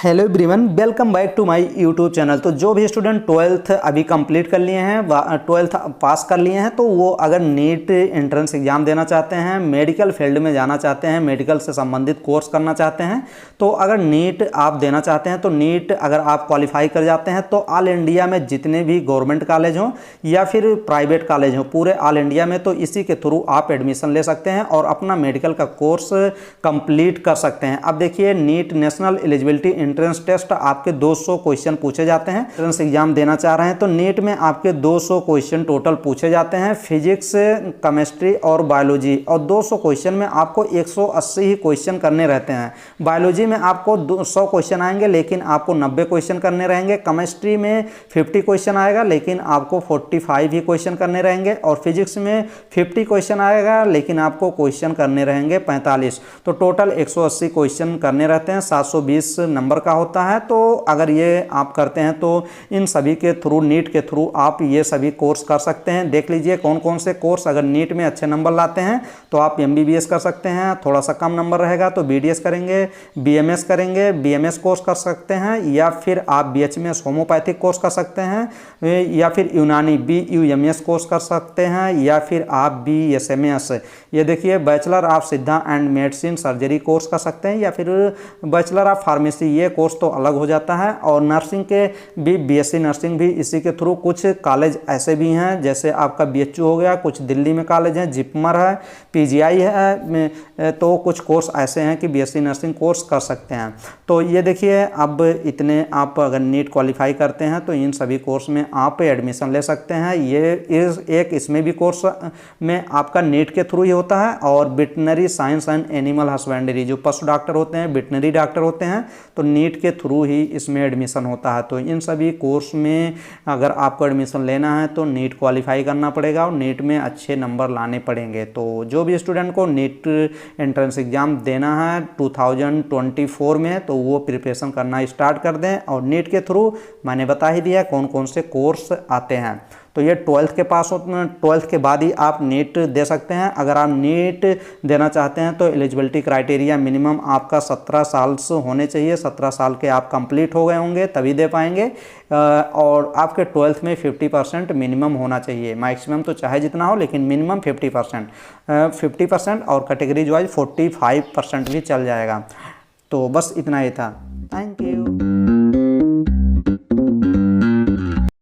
Hello everyone, welcome back to my YouTube channel. तो जो भी स्टूडेंट 12th अभी कंप्लीट कर लिए हैं, 12th पास कर लिए हैं, तो वो अगर नीट एंट्रेंस एग्ज़ाम देना चाहते हैं, मेडिकल फील्ड में जाना चाहते हैं, मेडिकल से संबंधित कोर्स करना चाहते हैं, तो अगर नीट आप देना चाहते हैं तो नीट अगर आप क्वालिफाई कर जाते हैं तो ऑल इंडिया में जितने भी गवर्नमेंट कॉलेज हों या फिर प्राइवेट कॉलेज हों, पूरे ऑल इंडिया में, तो इसी के थ्रू आप एडमिशन ले सकते हैं और अपना मेडिकल का कोर्स कंप्लीट कर सकते हैं। अब देखिए, NEET National Eligibility Entrance Test आपके 200 क्वेश्चन पूछे जाते हैं। एंट्रेंस एग्जाम देना चाह रहे हैं तो नीट में आपके 200 क्वेश्चन टोटल पूछे जाते हैं, फिजिक्स, केमिस्ट्री और बायोलॉजी। और 200 क्वेश्चन में आपको 180 ही क्वेश्चन करने रहते हैं। बायोलॉजी में आपको 100 क्वेश्चन आएंगे लेकिन आपको 90 क्वेश्चन करने रहेंगे। केमिस्ट्री में 50 क्वेश्चन आएगा लेकिन आपको 45 ही क्वेश्चन करने रहेंगे। और फिजिक्स में 50 क्वेश्चन आएगा लेकिन आपको क्वेश्चन करने रहेंगे 45। तो टोटल 180 क्वेश्चन करने रहते हैं, 720 नंबर का होता है। तो अगर ये आप करते हैं तो इन सभी के थ्रू, नीट के थ्रू आप ये सभी कोर्स कर सकते हैं। देख लीजिए कौन कौन से कोर्स अगर नीट में अच्छे नंबर लाते हैं तो आप MBBS कर सकते हैं, थोड़ा सा कम नंबर रहेगा तो BDS करेंगे, BMS करेंगे, BMS कोर्स कर सकते हैं, या फिर आप BHMS होम्योपैथिक कोर्स कर सकते हैं, या फिर यूनानी BUMS कोर्स कर सकते हैं, या फिर आप BSMS, ये देखिए बैचलर ऑफ सिद्धा एंड मेडिसिन सर्जरी कोर्स कर सकते हैं, या फिर बैचलर ऑफ फार्मेसी, ये कोर्स तो अलग हो जाता है। और नर्सिंग के भी BSc नर्सिंग भी इसी के थ्रू, कुछ कॉलेज ऐसे भी हैं जैसे आपका BHU हो गया, कुछ दिल्ली में कॉलेज हैं, जिपमर है, PGI है, तो कुछ कोर्स ऐसे हैं कि BSc नर्सिंग कोर्स कर सकते हैं। तो ये देखिए, अब इतने आप अगर नीट क्वालिफाई करते हैं तो इन सभी कोर्स में आप एडमिशन ले सकते हैं। ये इसमें भी कोर्स में आपका नीट के थ्रू ही होता है। और veterinary science and animal husbandry, जो पशु डॉक्टर होते हैं, वेटनरी डॉक्टर होते हैं, तो नीट के थ्रू ही इसमें एडमिशन होता है। तो इन सभी कोर्स में अगर आपको एडमिशन लेना है तो नीट क्वालिफाई करना पड़ेगा और नीट में अच्छे नंबर लाने पड़ेंगे। तो जो भी स्टूडेंट को नीट एंट्रेंस एग्ज़ाम देना है 2024 में, तो वो प्रिपरेशन करना स्टार्ट कर दें। और नीट के थ्रू मैंने बता ही दिया कौन कौन से कोर्स आते हैं। तो ये 12th के पास हो, 12th के बाद ही आप नीट दे सकते हैं। अगर आप नीट देना चाहते हैं तो एलिजिबिलिटी क्राइटेरिया मिनिमम आपका 17 साल से होने चाहिए। 17 साल के आप कंप्लीट हो गए होंगे तभी दे पाएंगे। और आपके 12th में 50% मिनिमम होना चाहिए। मैक्सिमम तो चाहे जितना हो लेकिन मिनिमम 50% और कैटेगरीज वाइज 45% भी चल जाएगा। तो बस इतना ही था। Thank you.